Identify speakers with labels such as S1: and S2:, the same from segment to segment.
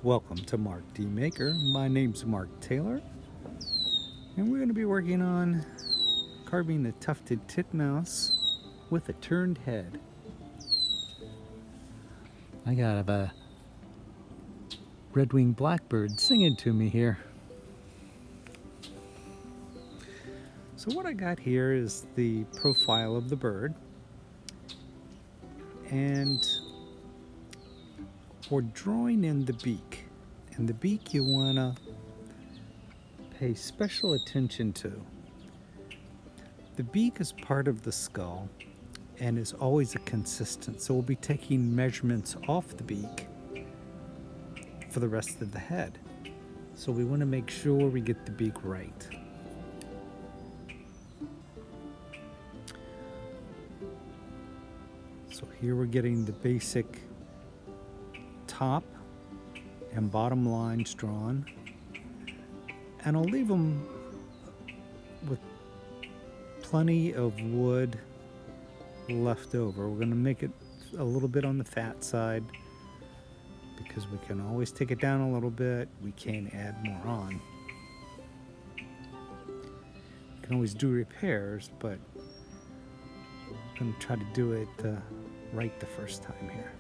S1: Welcome to Mark D. Maker. My name's Mark Taylor, and we're going to be working on carving a tufted titmouse with a turned head. I got a red-winged blackbird singing to me here. So what I got here is the profile of the bird, and we're drawing in the beak. And the beak you want to pay special attention to. The beak is part of the skull and is always a consistent, so we'll be taking measurements off the beak for the rest of the head. So we want to make sure we get the beak right. So here we're getting the basic top and bottom lines drawn, and I'll leave them with plenty of wood left over. We're going to make it a little bit on the fat side because we can always take it down a little bit. We can add more on. You can always do repairs, but I'm going to try to do it right the first time here.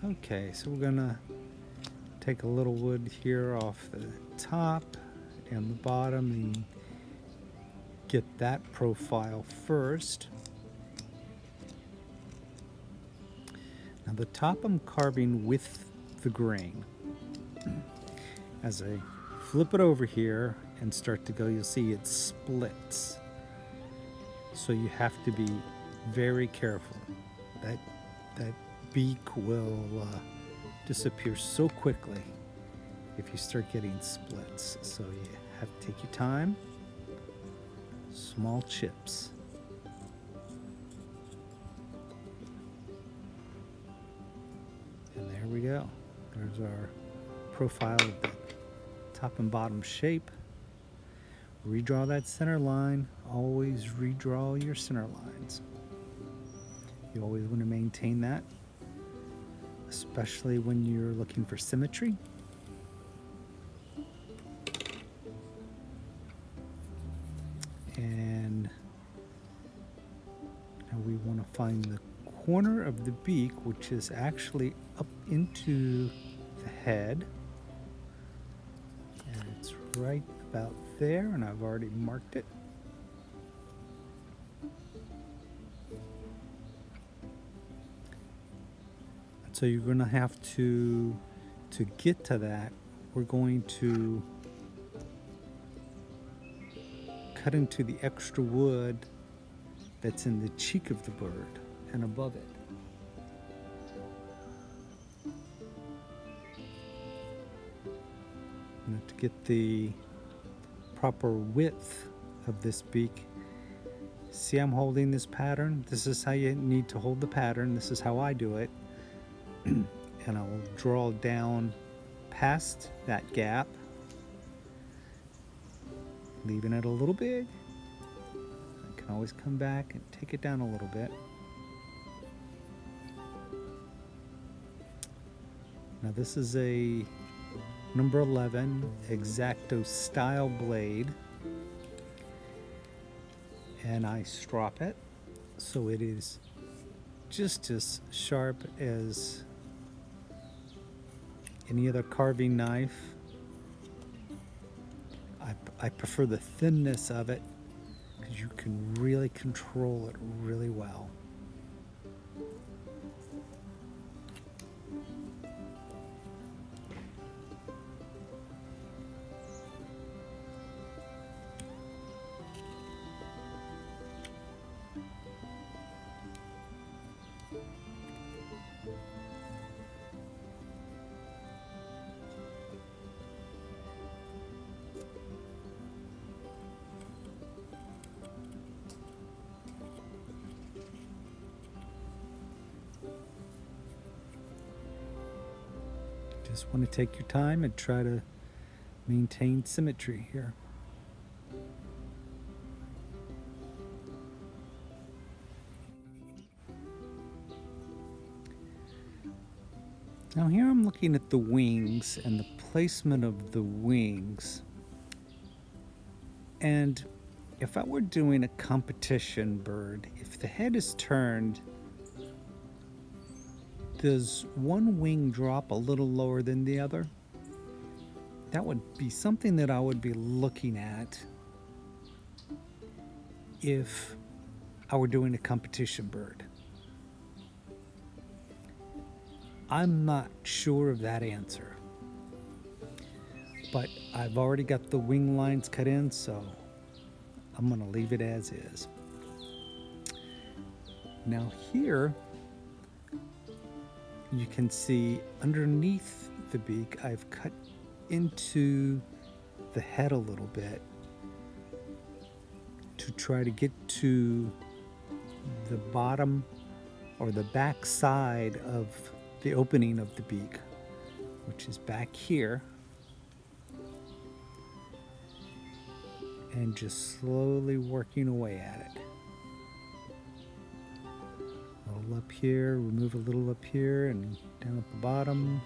S1: Okay, so we're gonna take a little wood here off the top and the bottom and get that profile first. Now the top I'm carving with the grain. As I flip it over here and start to go, you'll see it splits. So you have to be very careful. That beak will disappear so quickly if you start getting splits. So you have to take your time. Small chips. And there we go. There's our profile of the top and bottom shape. Redraw that center line. Always redraw your center lines. You always want to maintain that, especially when you're looking for symmetry. And now we want to find the corner of the beak, which is actually up into the head. And it's right about there, and I've already marked it. So you're going to have to get to that, we're going to cut into the extra wood that's in the cheek of the bird and above it. Now to get the proper width of this beak, see I'm holding this pattern? This is how you need to hold the pattern. This is how I do it. And I'll draw down past that gap, leaving it a little big. I can always come back and take it down a little bit. Now this is a number 11 X-Acto style blade, and I strop it so it is just as sharp as any other carving knife. I prefer the thinness of it because you can really control it really well. Just want to take your time and try to maintain symmetry here. Now here I'm looking at the wings and the placement of the wings. And if I were doing a competition bird, if the head is turned, does one wing drop a little lower than the other? That would be something that I would be looking at if I were doing a competition bird. I'm not sure of that answer, but I've already got the wing lines cut in, so I'm going to leave it as is. Now here you can see underneath the beak I've cut into the head a little bit to try to get to the bottom or the back side of the opening of the beak, which is back here, and just slowly working away at it. A little up here, remove a little up here and down at the bottom.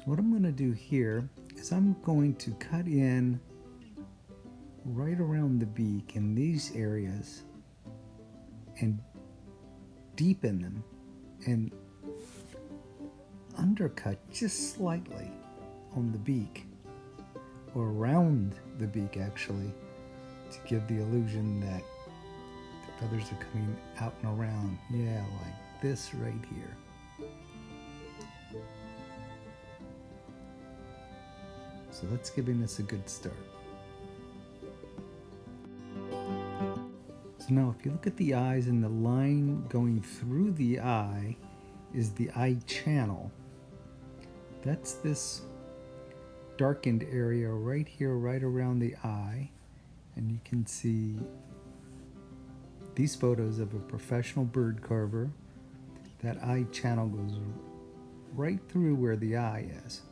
S1: What I'm going to do here is I'm going to cut in right around the beak in these areas and deepen them and undercut just slightly on the beak, or around the beak actually, to give the illusion that the feathers are coming out and around. Yeah, like this right here. So that's giving us a good start. So now if you look at the eyes, and the line going through the eye is the eye channel. That's this darkened area right here, right around the eye. And you can see these photos of a professional bird carver. That eye channel goes right through where the eye is.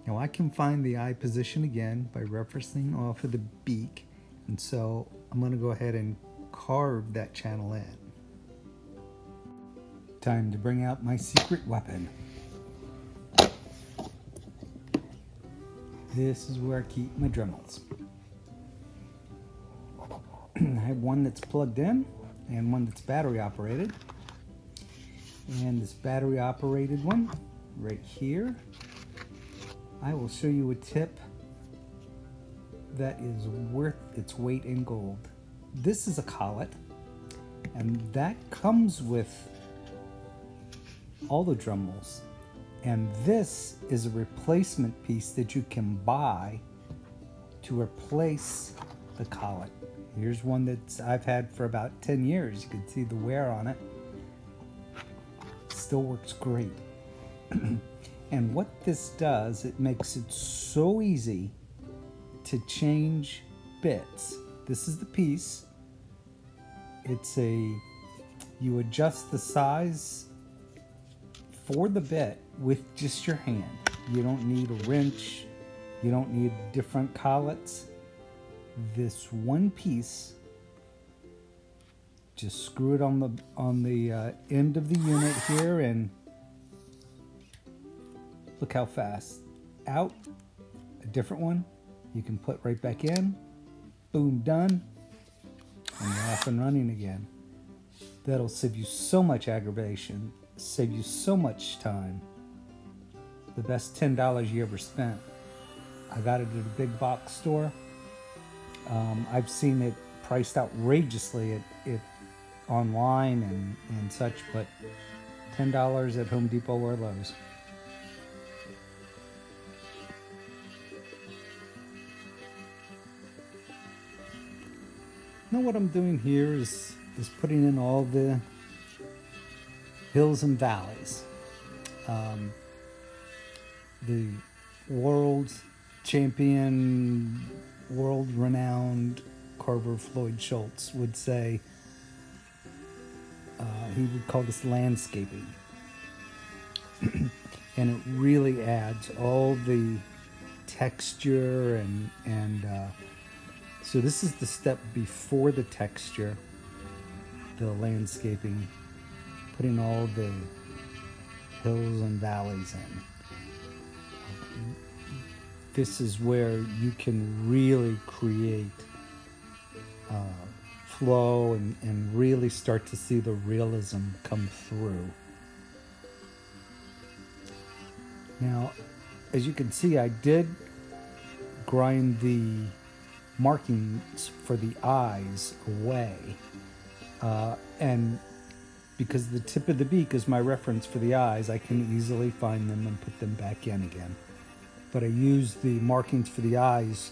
S1: Now I can find the eye position again by referencing off of the beak, and so I'm going to go ahead and carve that channel in. Time to bring out my secret weapon. This is where I keep my Dremels. I have one that's plugged in and one that's battery operated. And this battery operated one right here, I will show you a tip that is worth its weight in gold. This is a collet, and that comes with all the Dremels. And this is a replacement piece that you can buy to replace the collet. Here's one that I've had for about 10 years. You can see the wear on it. Still works great. And what this does, it makes it so easy to change bits. This is the piece. You adjust the size for the bit with just your hand. You don't need a wrench. You don't need different collets. This one piece, just screw it on the end of the unit here, and look how fast. Out, a different one, you can put right back in. Boom, done. And you're off and running again. That'll save you so much aggravation, save you so much time. The best $10 you ever spent. I got it at a big box store. I've seen it priced outrageously at online and such, but $10 at Home Depot or Lowe's. Now what I'm doing here is putting in all the hills and valleys. The world champion, world-renowned carver Floyd Schultz would say, he would call this landscaping. And it really adds all the texture and so this is the step before the texture, the landscaping, putting all the hills and valleys in. This is where you can really create flow and really start to see the realism come through. Now, as you can see, I did grind the markings for the eyes away. And because the tip of the beak is my reference for the eyes, I can easily find them and put them back in again. But I use the markings for the eyes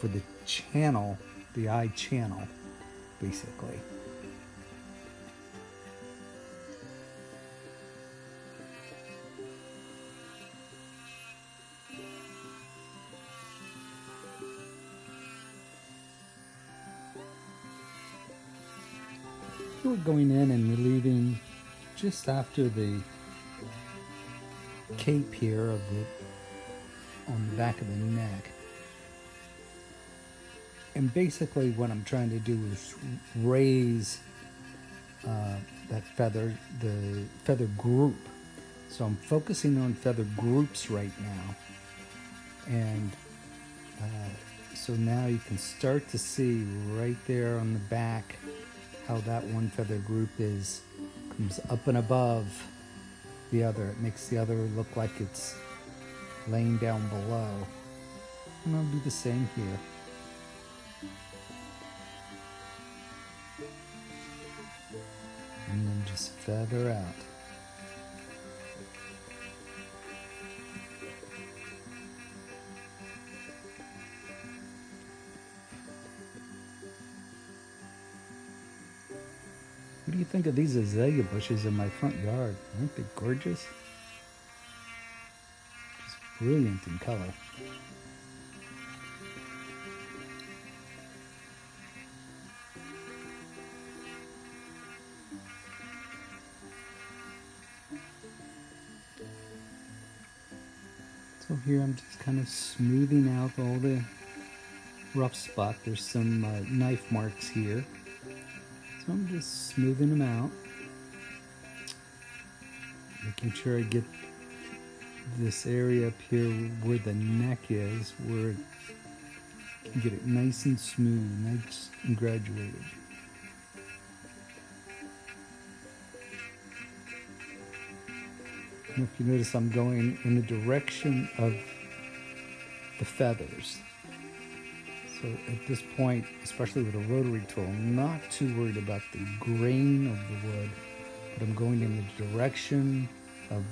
S1: for the channel, the eye channel, basically. We're going in and relieving just after the cape here of on the back of the neck. And basically what I'm trying to do is raise that feather, the feather group. So I'm focusing on feather groups right now. And so now you can start to see right there on the back how that one feather group comes up and above the other. It makes the other look like it's laying down below. And I'll do the same here. And then just feather out. What do you think of these azalea bushes in my front yard? Aren't they gorgeous? Just brilliant in color. So here I'm just kind of smoothing out all the rough spot. There's some knife marks here. So I'm just smoothing them out. Making sure I get this area up here where the neck is, where I can get it nice and smooth, nice and graduated. And if you notice, I'm going in the direction of the feathers. So at this point, especially with a rotary tool, I'm not too worried about the grain of the wood, but I'm going in the direction of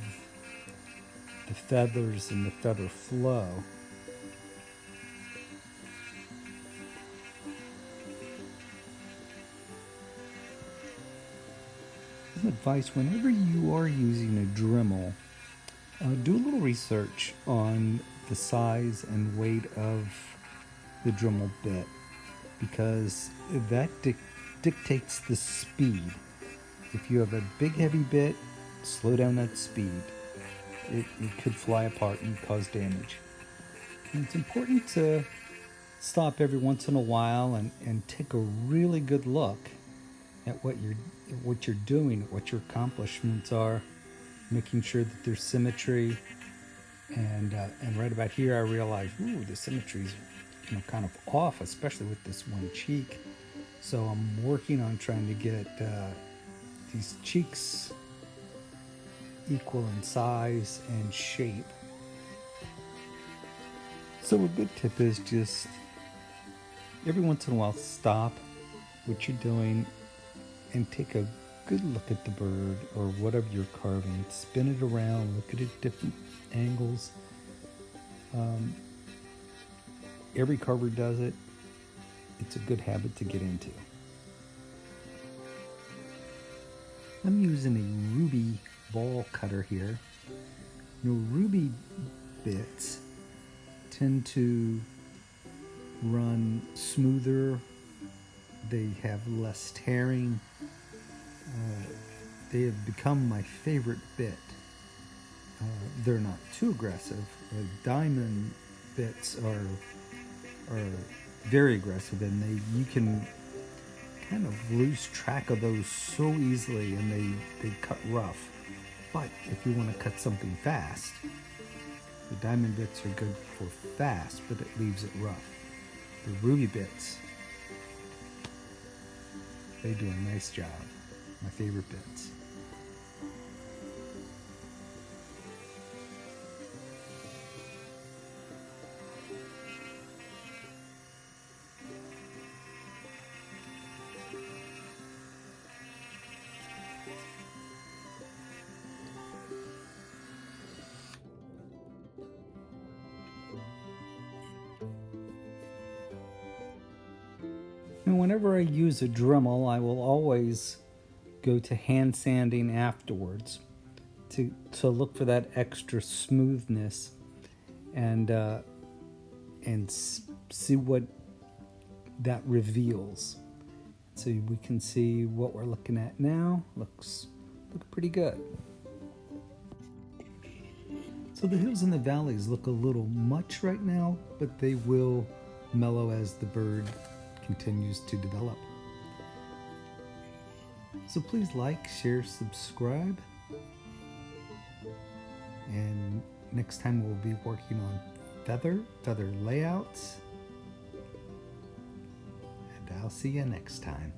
S1: the feathers and the feather flow. As advice, whenever you are using a Dremel, do a little research on the size and weight of the Dremel bit, because that dictates the speed. If you have a big heavy bit, slow down that speed. It could fly apart and cause damage. And it's important to stop every once in a while and take a really good look at what you're doing, what your accomplishments are, making sure that there's symmetry. And right about here, I realized, ooh, the symmetry's kind of off, especially with this one cheek. So I'm working on trying to get these cheeks equal in size and shape. So a good tip is just every once in a while stop what you're doing and take a good look at the bird or whatever you're carving. Spin it around, look at it at different angles. Every carver does it. It's a good habit to get into. I'm using a ruby ball cutter here. Ruby bits tend to run smoother. They have less tearing. They have become my favorite bit. They're not too aggressive. A diamond bits are very aggressive, and you can kind of lose track of those so easily, and they cut rough. But if you want to cut something fast, the diamond bits are good for fast, but it leaves it rough. The ruby bits, they do a nice job. My favorite bits. And whenever I use a Dremel, I will always go to hand sanding afterwards to look for that extra smoothness and see what that reveals. So we can see what we're looking at now. Look pretty good. So the hills and the valleys look a little much right now, but they will mellow as the bird continues to develop. So please like, share, subscribe. And next time we'll be working on feather layouts. And I'll see you next time.